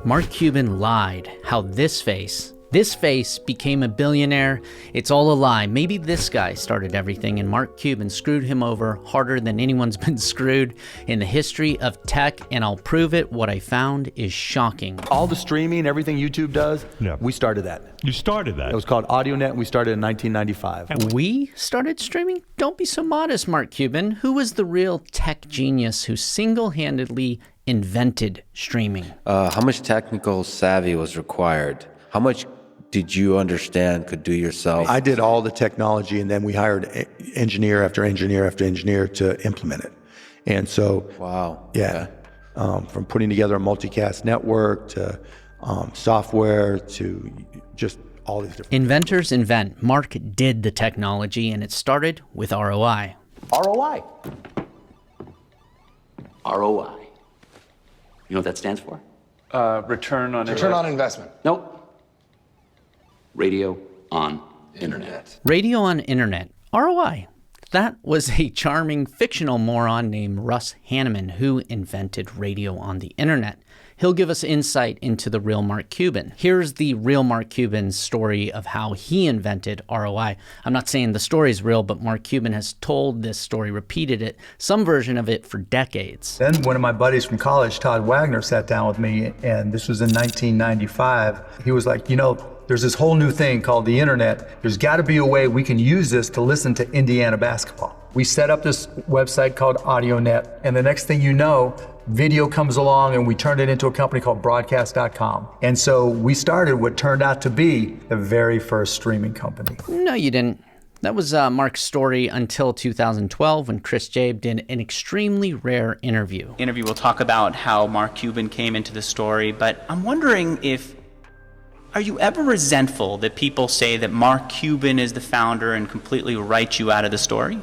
Mark Cuban lied. How this face became a billionaire. It's all a lie. Maybe this guy started everything and Mark Cuban screwed him over harder than anyone's been screwed in the history of tech, and I'll prove it. What I found is shocking. All the streaming, everything YouTube does, Yeah. we started that. You started that. It was called Audionet, and we started in 1995. We started streaming? Don't be so modest, Mark Cuban. Who was the real tech genius who single-handedly invented streaming? How much technical savvy was required? How much did you understand, could do yourself? I did all the technology, and then we hired engineer after engineer after engineer to implement it. And so, Wow. yeah, from putting together a multicast network to software to just all these different Inventors invent. Mark did the technology, and it started with ROI. ROI. ROI. You know what that stands for? Return on investment. Nope. Radio on Internet. Radio on Internet. ROI. That was a charming fictional moron named Russ Hanneman who invented radio on the Internet. He'll give us insight into the real Mark Cuban. Here's the real Mark Cuban's story of how he invented ROI. I'm not saying the story's real, but Mark Cuban has told this story, repeated it, some version of it for decades. Then one of my buddies from college, Todd Wagner, sat down with me, and this was in 1995. He was like, you know, there's this whole new thing called the Internet. There's got to be a way we can use this to listen to Indiana basketball. We set up this website called Audionet, and the next thing you know, video comes along and we turned it into a company called broadcast.com. And so we started what turned out to be the very first streaming company. No, you didn't. That was Mark's story until 2012 when Chris Jaeb did an extremely rare interview. We'll talk about how Mark Cuban came into the story, but I'm wondering are you ever resentful that people say that Mark Cuban is the founder and completely write you out of the story?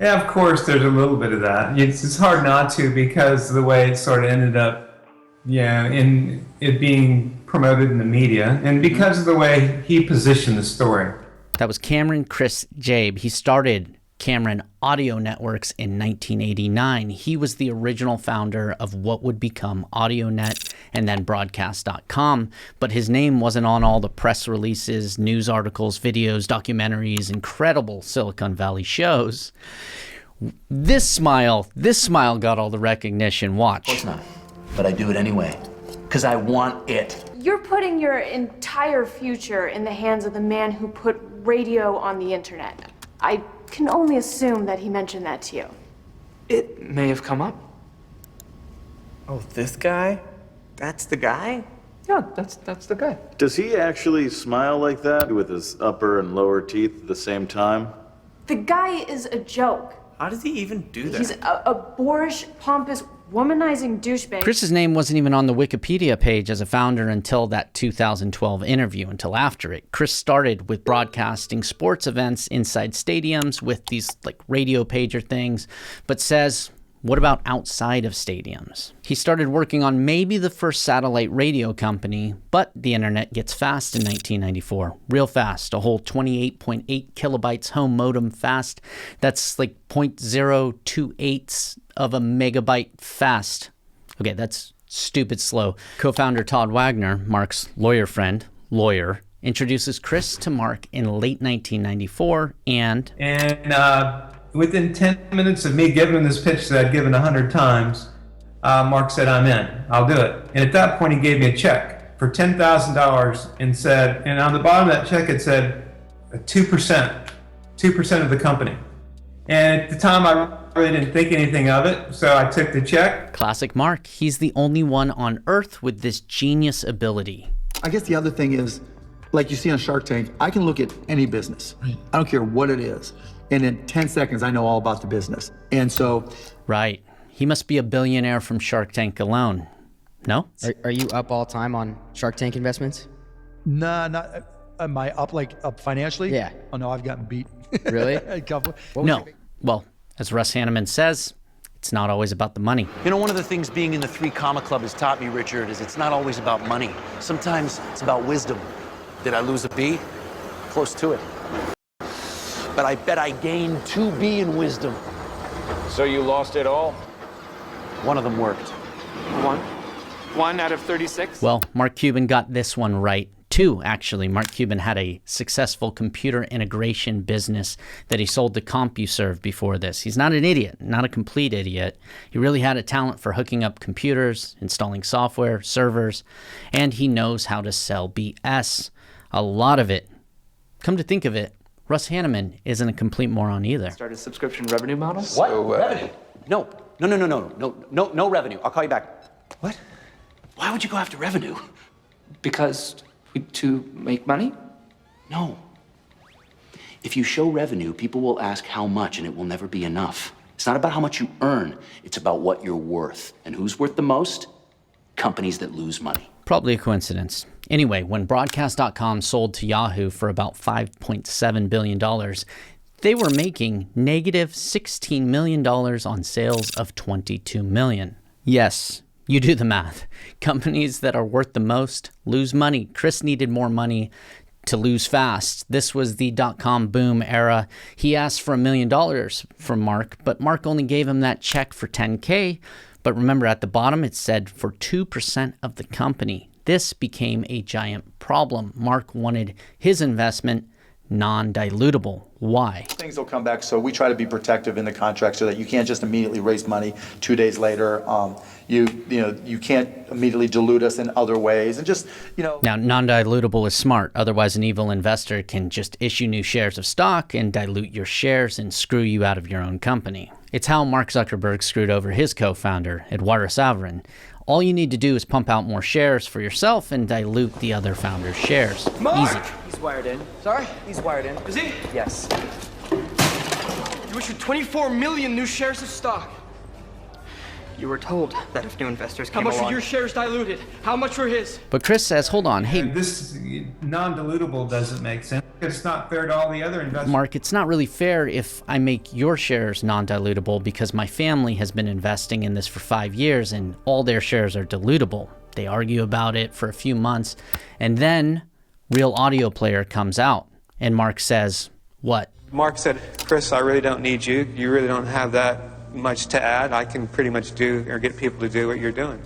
Yeah, of course, there's a little bit of that. It's hard not to, because of the way it sort of ended up, in it being promoted in the media, and because of the way he positioned the story. That was Cameron Chris Jaeb. He started Cameron Audio Networks in 1989. He was the original founder of what would become Audionet and then broadcast.com, but his name wasn't on all the press releases, news articles, videos, documentaries, incredible Silicon Valley shows. This smile got all the recognition. Watch. Of course not. But I do it anyway, because I want it. You're putting your entire future in the hands of the man who put radio on the Internet. I can only assume that he mentioned that to you. It may have come up. Oh, this guy? That's the guy? Yeah, that's the guy. Does he actually smile like that with his upper and lower teeth at the same time? The guy is a joke. How does he even do that? He's a boorish, pompous, womanizing douchebag. Chris's name wasn't even on the Wikipedia page as a founder until that 2012 interview, until after it. Chris started with broadcasting sports events inside stadiums with these radio pager things, but says, what about outside of stadiums? He started working on maybe the first satellite radio company, but the internet gets fast in 1994. Real fast, a whole 28.8 kilobytes home modem fast. That's like 0.028 of a megabyte fast. Okay, that's stupid slow. Co-founder Todd Wagner, Mark's lawyer, introduces Chris to Mark in late 1994 and within 10 minutes of me giving him this pitch that I'd given 100 times, Mark said, I'm in, I'll do it. And at that point, he gave me a check for $10,000 and said, and on the bottom of that check, it said 2% of the company. And at the time, I really didn't think anything of it, so I took the check. Classic Mark. He's the only one on earth with this genius ability. I guess the other thing is, like you see on Shark Tank, I can look at any business. I don't care what it is. And in 10 seconds, I know all about the business. And so... Right. He must be a billionaire from Shark Tank alone. No? Are you up all time on Shark Tank investments? Nah, not... Am I up financially? Yeah. Oh, no, I've gotten beat. Really? A couple. No. Well, as Russ Hanneman says, it's not always about the money. You know, one of the things being in the 3 Comma Club has taught me, Richard, is it's not always about money. Sometimes it's about wisdom. Did I lose a B? Close to it. But I bet I gained 2B in wisdom. So you lost it all? One of them worked. One? 1 out of 36? Well, Mark Cuban got this one right. 2, actually. Mark Cuban had a successful computer integration business that he sold to CompuServe before this. He's not an idiot, not a complete idiot. He really had a talent for hooking up computers, installing software, servers, and he knows how to sell BS. A lot of it. Come to think of it, Russ Hanneman isn't a complete moron either. Started subscription revenue model? What? Revenue? No revenue. I'll call you back. What? Why would you go after revenue? Because to make money? No. If you show revenue, people will ask how much, and it will never be enough. It's not about how much you earn. It's about what you're worth. And who's worth the most? Companies that lose money. Probably a coincidence. Anyway, when Broadcast.com sold to Yahoo for about $5.7 billion, they were making negative $16 million on sales of $22 million. Yes, you do the math. Companies that are worth the most lose money. Chris needed more money to lose fast. This was the dot-com boom era. He asked for $1 million from Mark, but Mark only gave him that check for $10K. But remember, at the bottom, it said for 2% of the company. This became a giant problem. Mark wanted his investment non-dilutable. Why? Things will come back, so we try to be protective in the contract so that you can't just immediately raise money 2 days later. You can't immediately dilute us in other ways, and just, Now, non-dilutable is smart. Otherwise, an evil investor can just issue new shares of stock and dilute your shares and screw you out of your own company. It's how Mark Zuckerberg screwed over his co-founder, Eduardo Saverin. All you need to do is pump out more shares for yourself and dilute the other founder's shares. Mark! Easy. He's wired in. Sorry? He's wired in. Is he? Yes. You issued 24 million new shares of stock. You were told that if new investors How came much along... were your shares diluted? How much were his? But Chris says, hold on, hey, This non-dilutable doesn't make sense. It's not fair to all the other investors. Mark, it's not really fair if I make your shares non-dilutable because my family has been investing in this for 5 years and all their shares are dilutable. They argue about it for a few months, and then Real Audio Player comes out, and Mark says, what? Mark said, Chris, I really don't need you. You really don't have that much to add. I can pretty much do or get people to do what you're doing.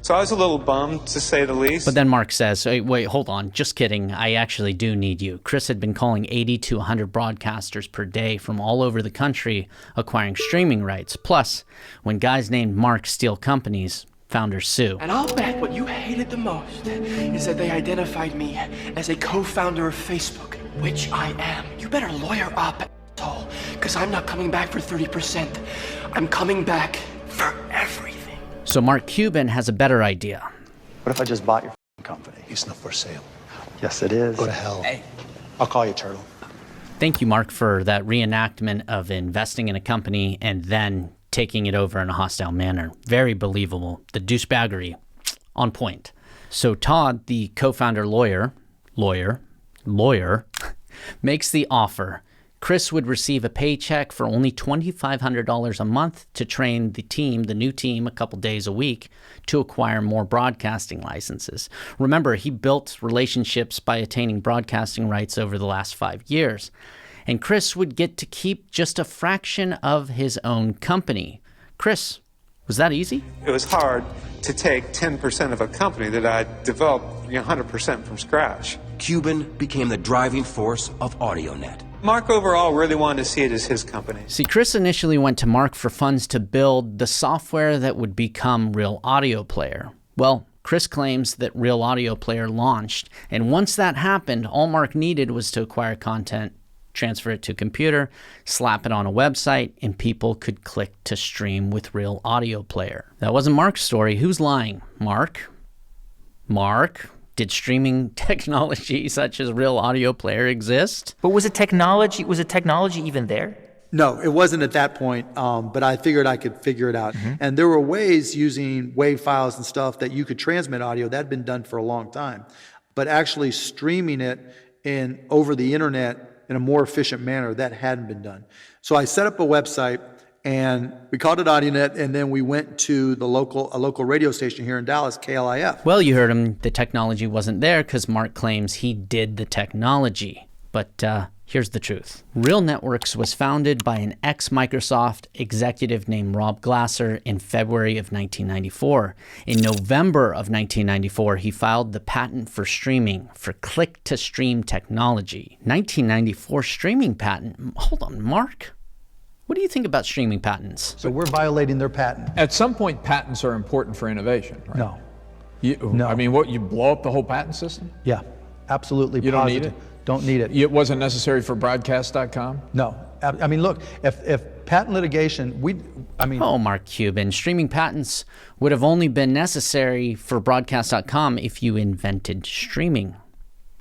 So I was a little bummed, to say the least. But then Mark says, hey, wait, hold on, just kidding. I actually do need you. Chris had been calling 80 to 100 broadcasters per day from all over the country acquiring streaming rights. Plus, when guys named Mark steal companies, founders sue. And I'll bet what you hated the most is that they identified me as a co-founder of Facebook, which I am. You better lawyer up, asshole, because I'm not coming back for 30%. I'm coming back for everything. So Mark Cuban has a better idea. What if I just bought your company? It's not for sale. Yes, it is. Go to hell. Hey. I'll call you, Turtle. Thank you, Mark, for that reenactment of investing in a company and then taking it over in a hostile manner. Very believable. The douchebaggery, on point. So Todd, the co-founder lawyer, makes the offer. Chris would receive a paycheck for only $2,500 a month to train the team, the new team, a couple days a week to acquire more broadcasting licenses. Remember, he built relationships by attaining broadcasting rights over the last 5 years. And Chris would get to keep just a fraction of his own company. Chris, was that easy? It was hard to take 10% of a company that I developed 100% from scratch. Cuban became the driving force of Audionet. Mark overall really wanted to see it as his company. See, Chris initially went to Mark for funds to build the software that would become Real Audio Player. Well, Chris claims that Real Audio Player launched, and once that happened, all Mark needed was to acquire content, transfer it to a computer, slap it on a website, and people could click to stream with Real Audio Player. That wasn't Mark's story. Who's lying? Mark? Did streaming technology such as Real Audio Player exist? But was it technology even there? No, it wasn't at that point, but I figured I could figure it out. Mm-hmm. And there were ways using WAV files and stuff that you could transmit audio. That had been done for a long time. But actually streaming it over the internet in a more efficient manner, that hadn't been done. So I set up a website, and we called it Audionet, and then we went to a local radio station here in Dallas, KLIF. Well, you heard him. The technology wasn't there because Mark claims he did the technology. But Here's the truth. Real Networks was founded by an ex-Microsoft executive named Rob Glasser in February of 1994. In November of 1994, he filed the patent for streaming, for click-to-stream technology. 1994 streaming patent. Hold on, Mark. What do you think about streaming patents? So we're violating their patent. At some point, patents are important for innovation, right? No. I mean, what, you blow up the whole patent system? Yeah, absolutely. You don't need it? Don't need it. It wasn't necessary for broadcast.com? No. I mean, look, if patent litigation, Oh, Mark Cuban, streaming patents would have only been necessary for broadcast.com if you invented streaming.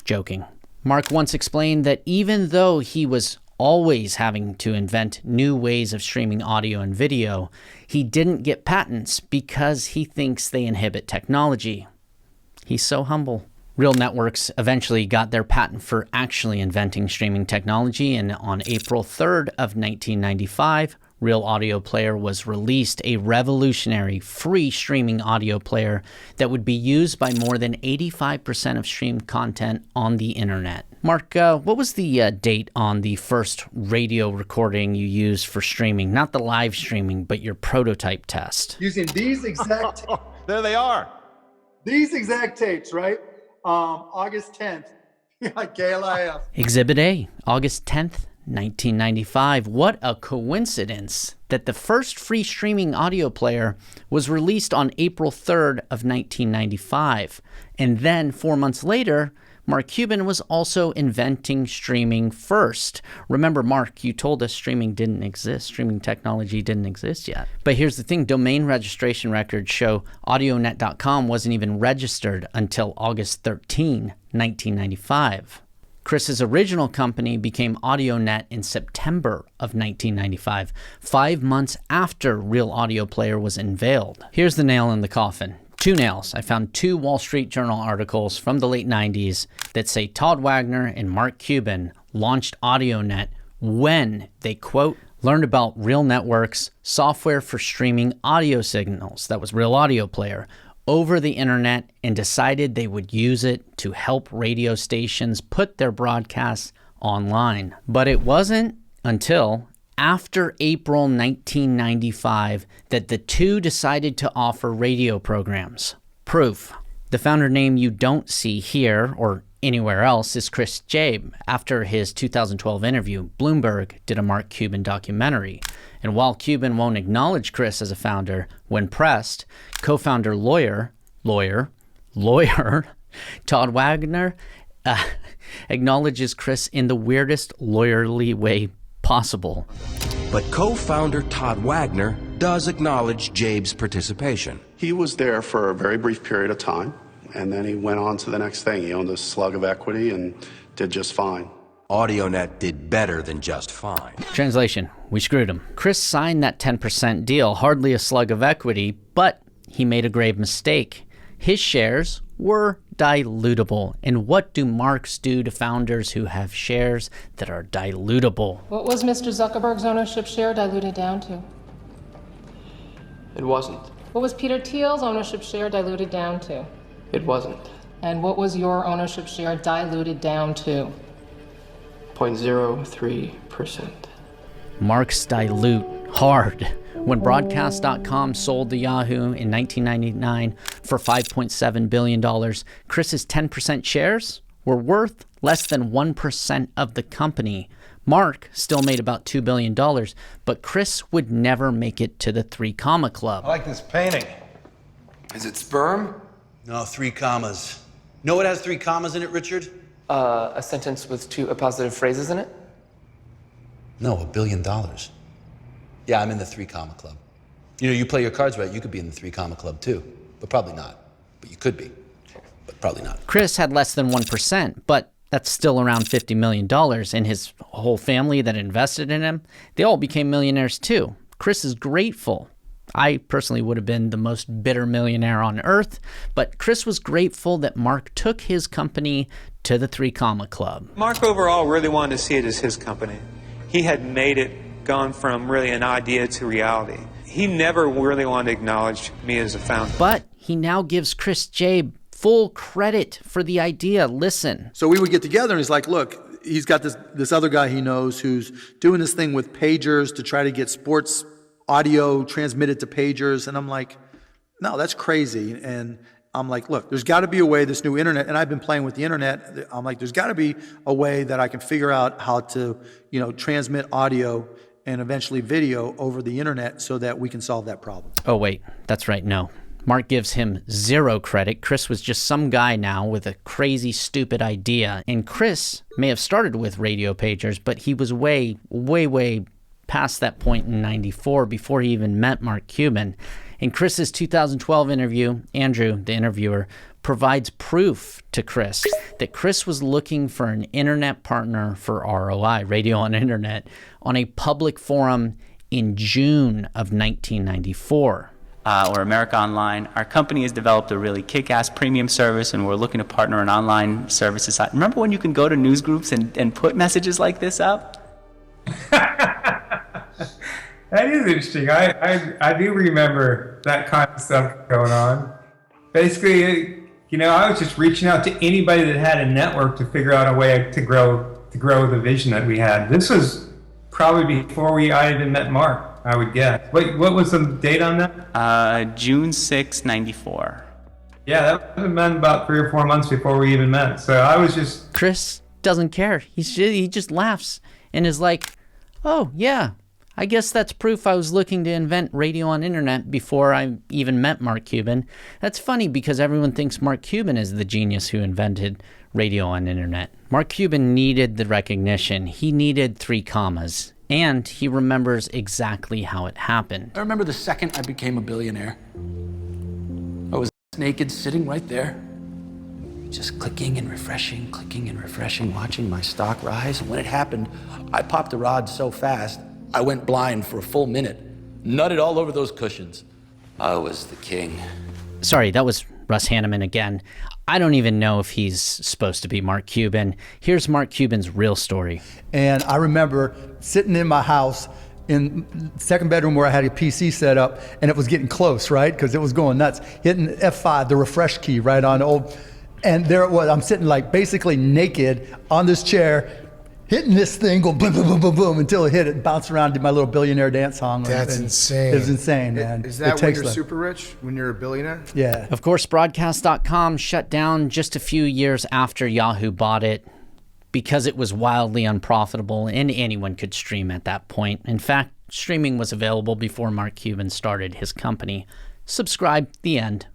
Joking. Mark once explained that even though he was always having to invent new ways of streaming audio and video, he didn't get patents because he thinks they inhibit technology. He's so humble. Real Networks eventually got their patent for actually inventing streaming technology, and on April 3rd of 1995, Real Audio Player was released, a revolutionary free streaming audio player that would be used by more than 85% of streamed content on the internet. Mark, what was the date on the first radio recording you used for streaming? Not the live streaming, but your prototype test. using these exact There they are. these exact tapes, right? August 10th. KLIF. Exhibit A, August 10th, 1995. What a coincidence that the first free streaming audio player was released on April 3rd of 1995. And then 4 months later, Mark Cuban was also inventing streaming first. Remember, Mark, you told us streaming didn't exist. Streaming technology didn't exist yet. But here's the thing. Domain registration records show Audionet.com wasn't even registered until August 13, 1995. Chris's original company became Audionet in September of 1995, 5 months after Real Audio Player was unveiled. Here's the nail in the coffin. Two nails. I found two Wall Street Journal articles from the late 90s that say Todd Wagner and Mark Cuban launched Audionet when they, quote, learned about Real Networks, software for streaming audio signals, that was Real Audio Player, over the internet, and decided they would use it to help radio stations put their broadcasts online. But it wasn't until after April 1995 that the two decided to offer radio programs. Proof. The founder name you don't see here or anywhere else is Chris Jaeb. After his 2012 interview, Bloomberg did a Mark Cuban documentary. And while Cuban won't acknowledge Chris as a founder, when pressed, co-founder lawyer Todd Wagner acknowledges Chris in the weirdest lawyerly way possible. But co-founder Todd Wagner does acknowledge Jaeb's participation. He was there for a very brief period of time, and then he went on to the next thing. He owned a slug of equity and did just fine. Audionet did better than just fine. Translation, we screwed him. Chris signed that 10% deal, hardly a slug of equity, but he made a grave mistake. His shares were dilutable. And what do marks do to founders who have shares that are dilutable? What was Mr. Zuckerberg's ownership share diluted down to? It wasn't. What was Peter Thiel's ownership share diluted down to? It wasn't. And what was your ownership share diluted down to? 0.03%. Marks dilute hard. When Broadcast.com sold to Yahoo in 1999 for $5.7 billion, Chris's 10% shares were worth less than 1% of the company. Mark still made about $2 billion, but Chris would never make it to the 3 Comma Club. I like this painting. Is it sperm? No, 3 commas. Know what has 3 commas in it, Richard? A sentence with 2 appositive phrases in it? No, $1 billion. Yeah, I'm in the 3 Comma Club. You know, you play your cards right, you could be in the 3 Comma Club too, but probably not. But you could be, but probably not. Chris had less than 1%, but that's still around $50 million, and his whole family that invested in him, they all became millionaires too. Chris is grateful. I personally would have been the most bitter millionaire on earth, but Chris was grateful that Mark took his company to the 3 Comma Club. Mark overall really wanted to see it as his company. He had made it, gone from really an idea to reality. He never really wanted to acknowledge me as a founder. But he now gives Chris Jaeb full credit for the idea. Listen. So we would get together and he's like, look, he's got this other guy he knows who's doing this thing with pagers to try to get sports audio transmitted to pagers. And I'm like, no, that's crazy. And I'm like, look, there's got to be a way, this new internet, and I've been playing with the internet. I'm like, there's got to be a way that I can figure out how to, transmit audio and eventually video over the internet so that we can solve that problem. Oh, wait, that's right, no. Mark gives him zero credit. Chris was just some guy now with a crazy, stupid idea. And Chris may have started with radio pagers, but he was way, way, way past that point in '94 before he even met Mark Cuban. In Chris's 2012 interview, Andrew, the interviewer, provides proof to Chris that Chris was looking for an internet partner for ROI, radio on internet, on a public forum in June of 1994. Or America Online. Our company has developed a really kick-ass premium service, and we're looking to partner in online services. Remember when you can go to news groups and put messages like this up? That is interesting. I do remember that kind of stuff going on. Basically, I was just reaching out to anybody that had a network to figure out a way to grow the vision that we had. This was probably before I even met Mark, I would guess. Wait, what was the date on that? June 6, 94. Yeah, that would have been about 3 or 4 months before we even met. So I was just... Chris doesn't care. He just laughs and is like, oh, yeah, I guess that's proof I was looking to invent radio on internet before I even met Mark Cuban. That's funny because everyone thinks Mark Cuban is the genius who invented radio on internet. Mark Cuban needed the recognition. He needed 3 commas. And he remembers exactly how it happened. I remember the second I became a billionaire. I was naked, sitting right there, just clicking and refreshing, watching my stock rise. And when it happened, I popped the rod so fast, I went blind for a full minute, nutted all over those cushions. I was the king. Sorry, that was Russ Hanneman again. I don't even know if he's supposed to be Mark Cuban. Here's Mark Cuban's real story. And I remember sitting in my house in the second bedroom where I had a PC set up, and it was getting close, right? Because it was going nuts. Hitting F5, the refresh key, right on old. And there it was. I'm sitting like basically naked on this chair, hitting this thing, going boom, boom, boom, boom, boom, until it hit it, and bounced around, did my little billionaire dance song. That's insane. It was insane, man. Is that when you're super rich? When you're a billionaire? Yeah. Of course, Broadcast.com shut down just a few years after Yahoo bought it because it was wildly unprofitable and anyone could stream at that point. In fact, streaming was available before Mark Cuban started his company. Subscribe. The end.